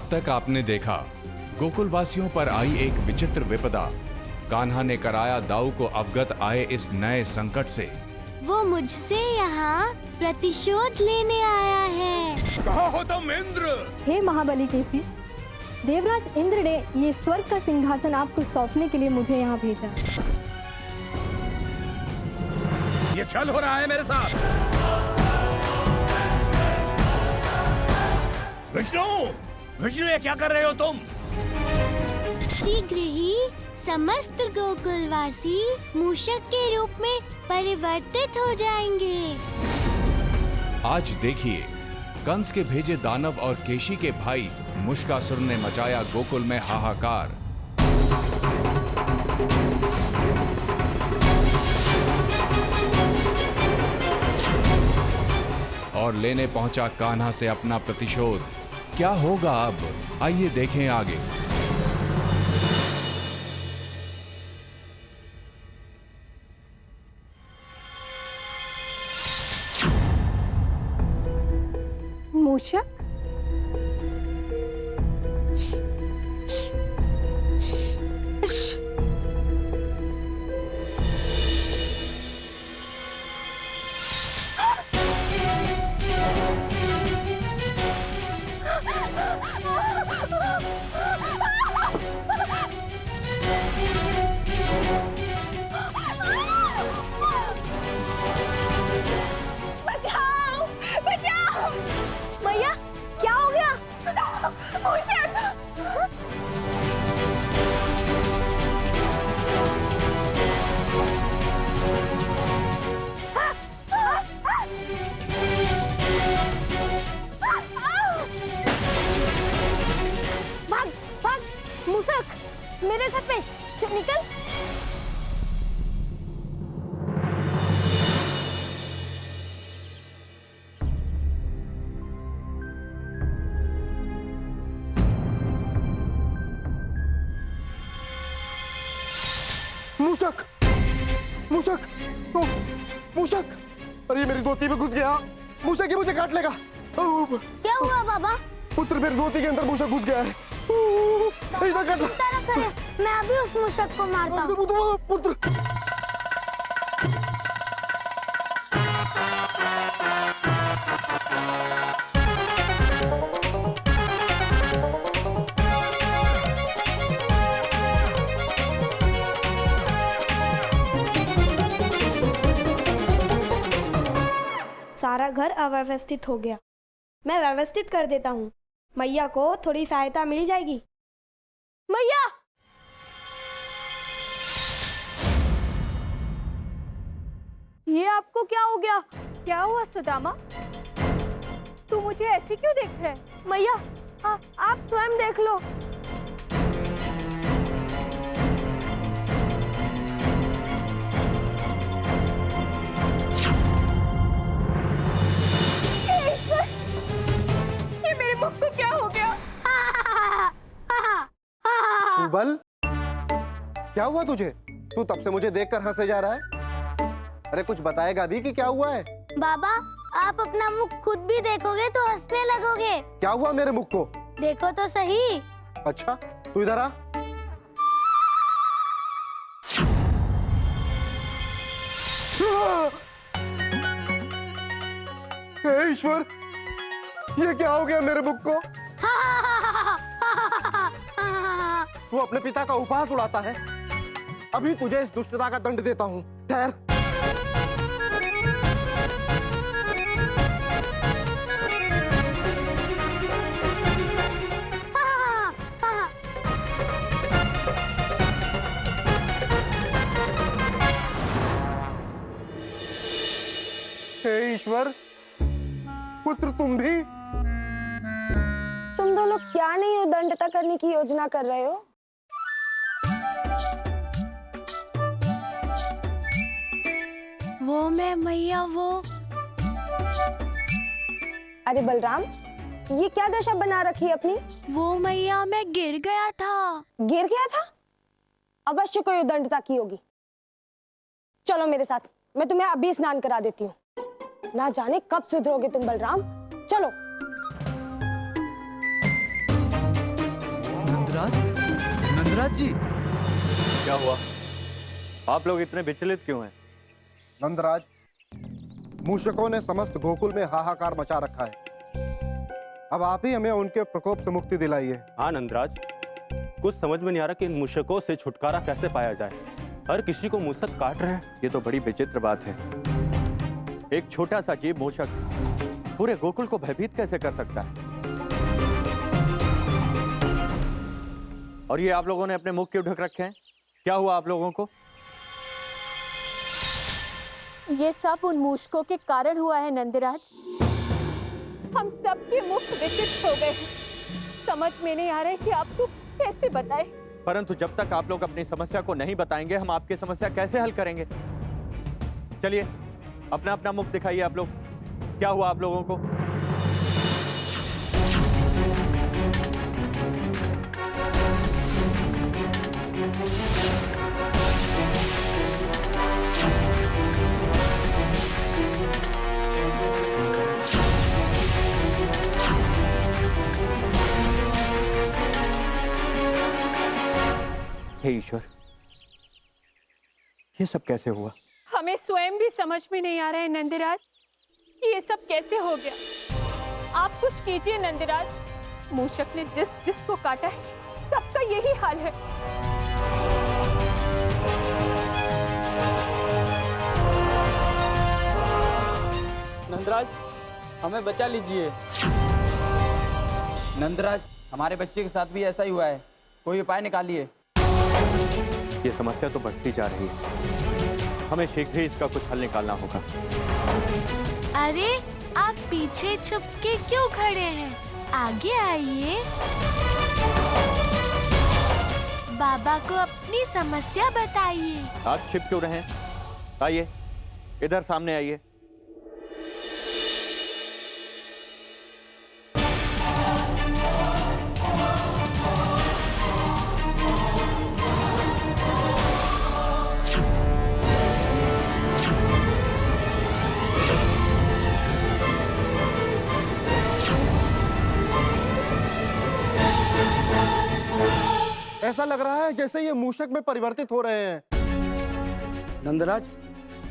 अब तक आपने देखा गोकुलवासियों पर आई एक विचित्र विपदा। कान्हा ने कराया दाऊ को अवगत आए इस नए संकट से। वो मुझसे यहाँ प्रतिशोध लेने आया है। कहाँ हो तुम इंद्र? हे महाबली केसी, देवराज इंद्र ने ये स्वर्ग का सिंहासन आपको सौंपने के लिए मुझे यहाँ भेजा। ये छल हो रहा है मेरे साथ। विष्णु, विष्णु ये क्या कर रहे हो तुम? शीघ्र ही समस्त गोकुलवासी मूषक के रूप में परिवर्तित हो जाएंगे। आज देखिए, कंस के भेजे दानव और केशी के भाई मुष्कासुर ने मचाया गोकुल में हाहाकार। और लेने पहुंचा कान्हा से अपना प्रतिशोध। क्या होगा अब, आइए देखें आगे। मूषक? मेरे सर पे निकल। मूषक, मूषक, मूषक! अरे मेरी धोती में घुस गया। मूषक ही मुझे काट लेगा। क्या हुआ बाबा? पुत्र, मेरी धोती के अंदर मूषक घुस गया है। मैं अभी उस मूषक को मारता हूँ। पुत्र, सारा घर अव्यवस्थित हो गया। मैं व्यवस्थित कर देता हूँ। मैया को थोड़ी सहायता मिल जाएगी। मैया! ये आपको क्या हो गया? क्या हुआ सुदामा? तू मुझे ऐसी क्यों देख रहा है? मैया, आप स्वयं देख लो। ये मेरे मुख को क्या हो गया? सुबल, क्या हुआ तुझे? तू तब से मुझे देखकर हंसे जा रहा है। अरे कुछ बताएगा भी कि क्या हुआ है? बाबा, आप अपना मुख खुद भी देखोगे तो हंसने लगोगे। क्या हुआ मेरे मुख को? देखो तो सही। अच्छा, तू इधर आ। हे ईश्वर, ये क्या हो गया मेरे मुख को? तू अपने पिता का उपहास उड़ाता है। अभी तुझे इस दुष्टता का दंड देता हूँ। ठहर। हे ईश्वर, पुत्र तुम भी? तुम दोनों क्या नहीं उदंडता करने की योजना कर रहे हो? वो मैं मैया वो। अरे बलराम, ये क्या दशा बना रखी अपनी? वो मैया मैं गिर गया था। गिर गया था? अवश्य कोई उदंडता की होगी। चलो मेरे साथ, मैं तुम्हें अभी स्नान करा देती हूँ। ना जाने कब सुधरोगे तुम बलराम। चलो। नंदराज, नंदराज जी। क्या हुआ? आप लोग इतने विचलित क्यों हैं? नंदराज, मूषकों ने समस्त गोकुल में हाहाकार मचा रखा है। अब आप ही हमें उनके प्रकोप से मुक्ति दिलाइए। हाँ नंदराज, कुछ समझ में नहीं आ रहा कि इन मूषकों से छुटकारा कैसे पाया जाए। हर किसी को मूषक काट रहे हैं। ये तो बड़ी विचित्र बात है। एक छोटा सा जीव मूषक पूरे गोकुल को भयभीत कैसे कर सकता है? और ये आप लोगों ने अपने मुख क्यों ढक रखे हैं? क्या हुआ आप लोगों को? ये सब उन मूषकों के कारण हुआ है नंदराज। हम सबके मुख विचित हो गए। समझ में नहीं आ रहा है कि आपको कैसे बताएं। परंतु जब तक आप लोग अपनी समस्या को नहीं बताएंगे, हम आपकी समस्या कैसे हल करेंगे? चलिए अपना अपना मुख दिखाइए आप लोग। क्या हुआ आप लोगों को? हे ईश्वर, ये सब कैसे हुआ? हमें स्वयं भी समझ में नहीं आ रहा है नंदराज कि ये सब कैसे हो गया। आप कुछ कीजिए नंदराज। मूषक ने जिसको काटा है, सबका यही हाल है। नंदराज, हमें बचा लीजिए। नंदराज, हमारे बच्चे के साथ भी ऐसा ही हुआ है। कोई उपाय निकालिए। ये समस्या तो बढ़ती जा रही है। हमें शीघ्र ही इसका कुछ हल निकालना होगा। अरे आप पीछे छुप के क्यों खड़े हैं? आगे आइए। बाबा को अपनी समस्या बताइए। आप छिप क्यों रहे हैं? आइए, इधर सामने आइए। ऐसा लग रहा है जैसे ये मूषक में परिवर्तित हो रहे हैं। नंदराज,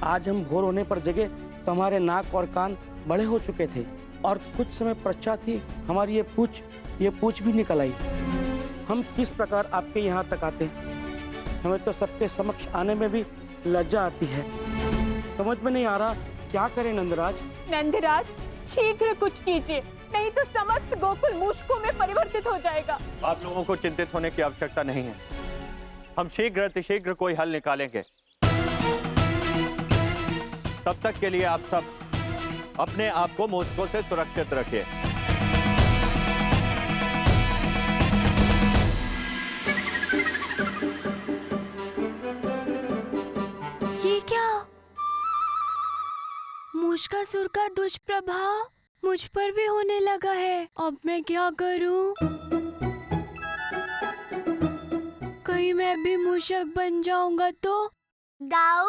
आज हम भोर होने पर जगे तो हमारे नाक और कान बड़े हो चुके थे और कुछ समय पश्चात ही हमारी ये पूंछ भी निकल आई। हम किस प्रकार आपके यहाँ तक आते? हमें तो सबके समक्ष आने में भी लज्जा आती है। समझ में नहीं आ रहा क्या करें नंदराज। नंदराज, शीघ्र कुछ कीजिए, नहीं तो समस्त गोकुल मूषकों में परिवर्तित हो जाएगा। आप लोगों को चिंतित होने की आवश्यकता नहीं है। हम शीघ्र अतिशीघ्र कोई हल निकालेंगे। तब तक के लिए आप सब अपने आप को मूषकों से सुरक्षित रखिए। ये क्या? मूषकासुर का दुष्प्रभाव मुझ पर भी होने लगा है। अब मैं क्या करूं? कहीं मैं भी मूषक बन जाऊंगा तो? दाऊ!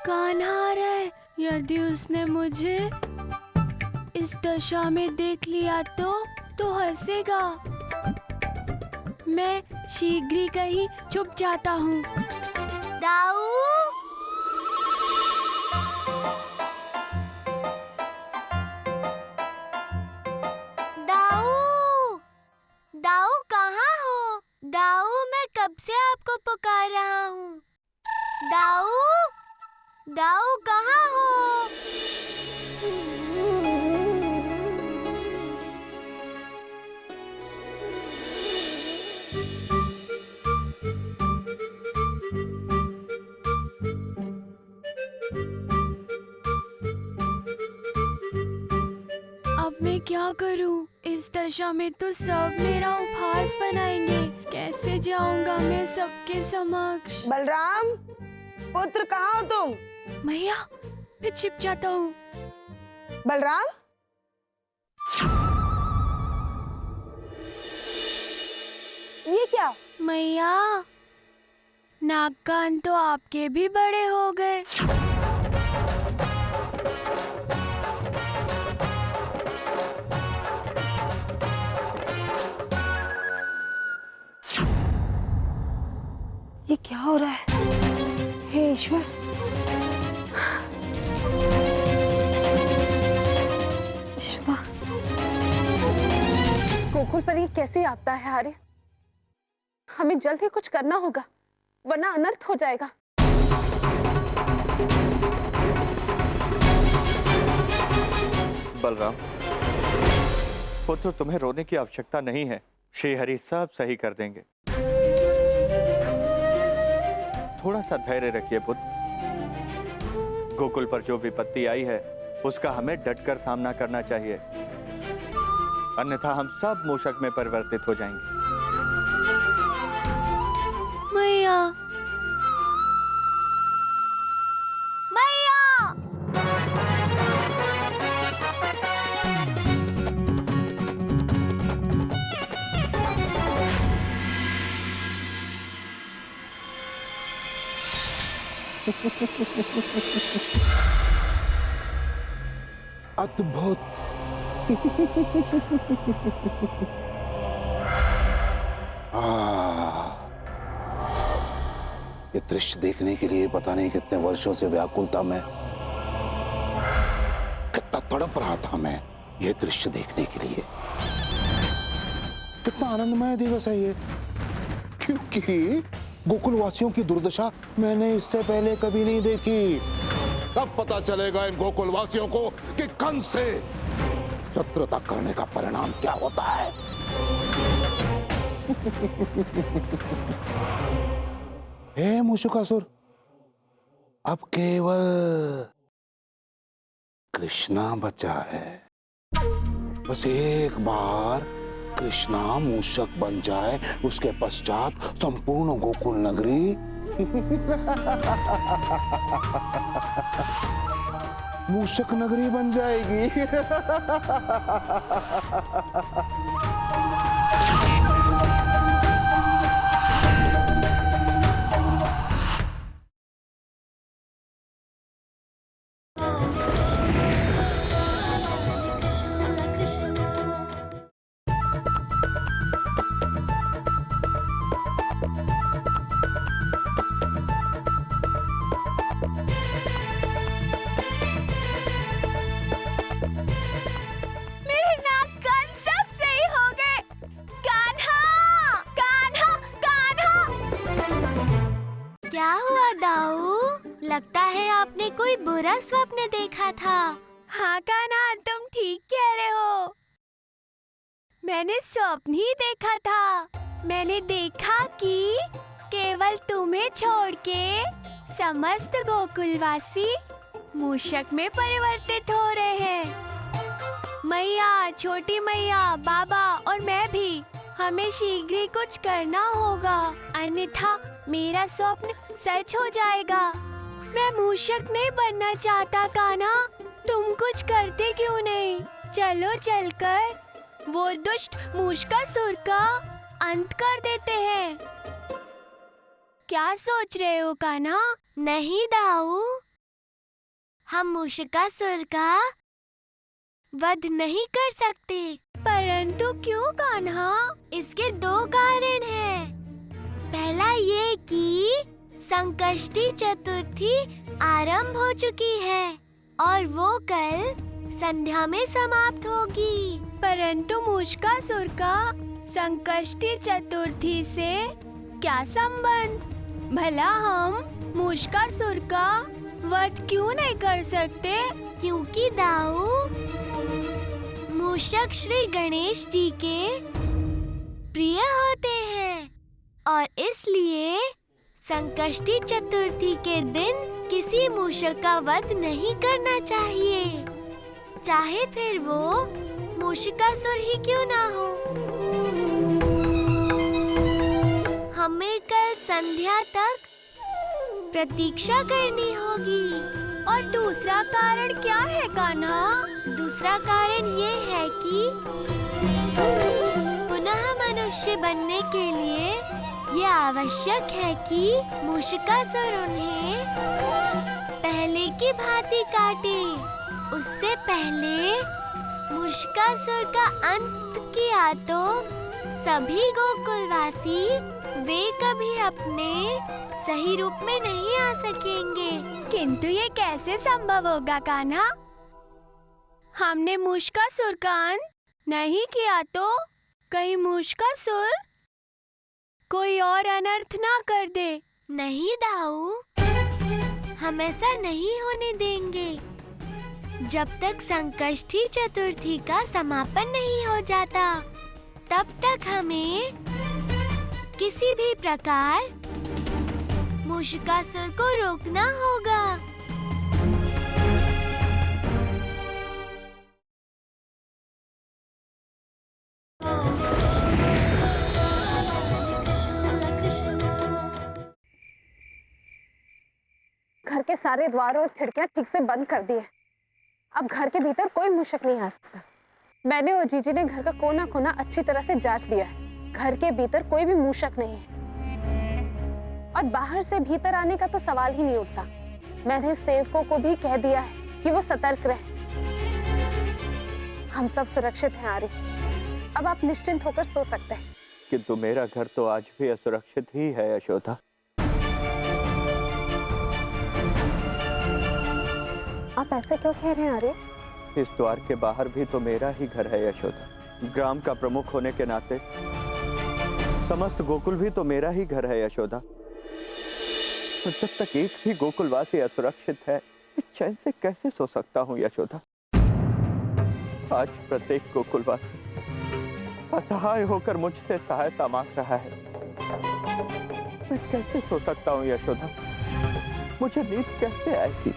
कान्हा आ रहा है। यदि उसने मुझे इस दशा में देख लिया तो हंसेगा। मैं शीघ्र ही कहीं छुप जाता हूँ। दाऊ! दाऊ कहाँ हो? दाऊ, मैं कब से आपको पुकार रहा हूँ। दाऊ, दाऊ कहाँ हो? अब मैं क्या करूं? इस दशा में तो सब मेरा उपहास बनाएंगे। कैसे जाऊंगा मैं सबके समक्ष? बलराम, पुत्र कहाँ हो तुम? मैया, मैं छिप जाता हूँ। बलराम, ये क्या? मैया, नाक कान तो आपके भी बड़े हो गए। कैसी आपदा है आर्य? हमें जल्द ही कुछ करना होगा, वरना अनर्थ हो जाएगा। बलराम पुत्र, तुम्हें रोने की आवश्यकता नहीं है। श्री हरि सब सही कर देंगे। थोड़ा सा धैर्य रखिए पुत्र। गोकुल पर जो विपत्ति आई है उसका हमें डटकर सामना करना चाहिए, अन्यथा हम सब मूषक में परिवर्तित हो जाएंगे। मैया, मैया! अद्भुत। ये दृश्य देखने के लिए पता नहीं कितने वर्षों से व्याकुल था मैं, कितना तड़प रहा था मैं ये दृश्य देखने के लिए। कितना आनंदमय दिवस है ये, क्योंकि गोकुल वासियों की दुर्दशा मैंने इससे पहले कभी नहीं देखी। तब पता चलेगा इन गोकुल वासियों को कि कंस से शत्रुता करने का परिणाम क्या होता है। हे मूषकासुर, अब केवल कृष्णा बचा है। बस एक बार कृष्णा मूषक बन जाए, उसके पश्चात संपूर्ण गोकुल नगरी मूषक नगरी बन जाएगी। लगता है आपने कोई बुरा स्वप्न देखा था। हाँ कान्हा, तुम ठीक कह रहे हो। मैंने स्वप्न ही देखा था। मैंने देखा कि केवल तुम्हें छोड़ के समस्त गोकुलवासी मूषक में परिवर्तित हो रहे हैं। मैया, छोटी मैया, बाबा और मैं भी, हमें शीघ्र ही कुछ करना होगा, अन्यथा मेरा स्वप्न सच हो जाएगा। मैं मूषक नहीं बनना चाहता कान्हा, तुम कुछ करते क्यों नहीं? चलो चलकर वो दुष्ट मूषकासुर का अंत कर देते हैं। क्या सोच रहे हो कान्हा? नहीं दाऊ, हम मूषकासुर का वध नहीं कर सकते। परंतु क्यों कान्हा? इसके दो कारण हैं। पहला ये कि संकष्टी चतुर्थी आरंभ हो चुकी है और वो कल संध्या में समाप्त होगी। परंतु मूषकासुर का संकष्टी चतुर्थी से क्या संबंध? भला हम मूषकासुर का वध क्यों नहीं कर सकते? क्योंकि दाऊ, मूषक श्री गणेश जी के प्रिय होते हैं और इसलिए संकष्टी चतुर्थी के दिन किसी मूषक का वध नहीं करना चाहिए, चाहे फिर वो मूषकासुर ही क्यों ना हो। हमें कल संध्या तक प्रतीक्षा करनी होगी। और दूसरा कारण क्या है कान्हा? दूसरा कारण ये है कि पुनः मनुष्य बनने के लिए ये आवश्यक है कि मूषकासुर उन्हें पहले की भांति काटे। उससे पहले मूषकासुर का अंत किया तो सभी गोकुलवासी वे कभी अपने सही रूप में नहीं आ सकेंगे। किंतु ये कैसे संभव होगा कान्हा? हमने मूषकासुर का अंत नहीं किया तो कहीं मूषकासुर कोई और अनर्थ ना कर दे। नहीं दाऊ, हम ऐसा नहीं होने देंगे। जब तक संकष्टी चतुर्थी का समापन नहीं हो जाता, तब तक हमें किसी भी प्रकार मूषकासुर को रोकना होगा। घर के सारे द्वार और खिड़कियां ठीक से बंद कर दिए। अब घर के भीतर कोई मूषक नहीं आ सकता। मैंने और जीजी ने घर का कोना कोना अच्छी तरह से जांच लिया है। घर के भीतर कोई भी मूषक नहीं है और बाहर से भीतर आने का तो सवाल ही नहीं उठता। मैंने सेवकों को भी कह दिया है कि वो सतर्क रहे। हम सब सुरक्षित हैं आर्य। अब आप निश्चिंत होकर सो सकते हैं। किंतु मेरा घर तो आज भी असुरक्षित ही है यशोदा। आप ऐसे क्यों कह रहे हैं आर्य? इस द्वार के बाहर भी तो मेरा ही घर है यशोदा। ग्राम का प्रमुख होने के नाते समस्त गोकुल भी तो मेरा ही घर है यशोदा। तो जब तक एक भी गोकुलवासी असुरक्षित है, चैन से कैसे सो सकता हूँ यशोदा? आज प्रत्येक गोकुलवासी असहाय होकर मुझसे सहायता मांग रहा है। मैं कैसे सो सकता हूँ यशोदा? मुझे नींद कैसे आएगी?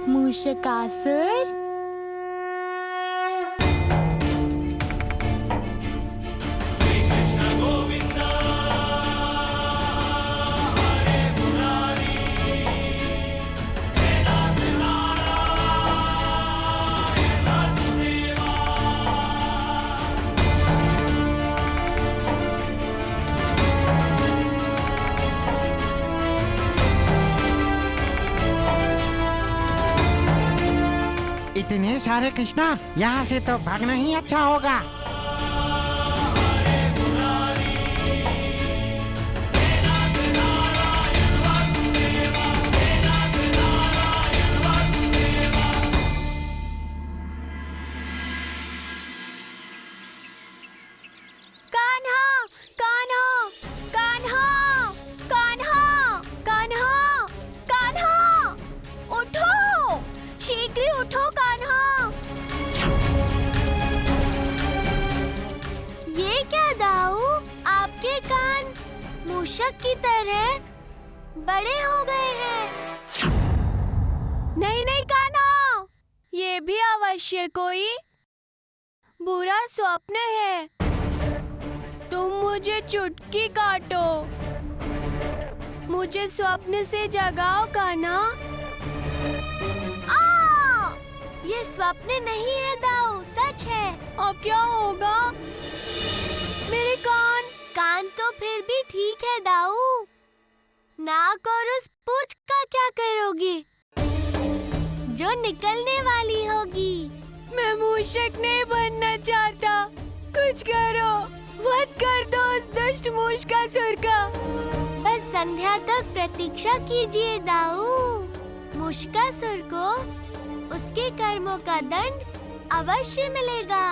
मूषकासुर, इतने सारे कृष्णा, यहाँ से तो भागना ही अच्छा होगा। कान्हा, कान्हा, कान्हा, कान्हा, कान्हा, कान्हा, उठो, शीघ्र उठो कान्हा। ये क्या दाऊ, आपके कान मूषक की तरह बड़े हो गए हैं। नहीं नहीं कान्हा, ये भी अवश्य कोई बुरा स्वप्न है। तुम मुझे चुटकी काटो, मुझे स्वप्न से जगाओ कान्हा। ये स्वप्न नहीं है दाऊ, सच है। अब क्या होगा? मेरे कान तो फिर भी ठीक है दाऊ। नाक और उस पूंछ का क्या करोगी जो निकलने वाली होगी? मैं मूषक नहीं बनना चाहता। कुछ करो, वध कर दो उस दुष्ट मूषकासुर का। बस संध्या तक प्रतीक्षा कीजिए दाऊ। मूषकासुर को उसके कर्मों का दंड अवश्य मिलेगा।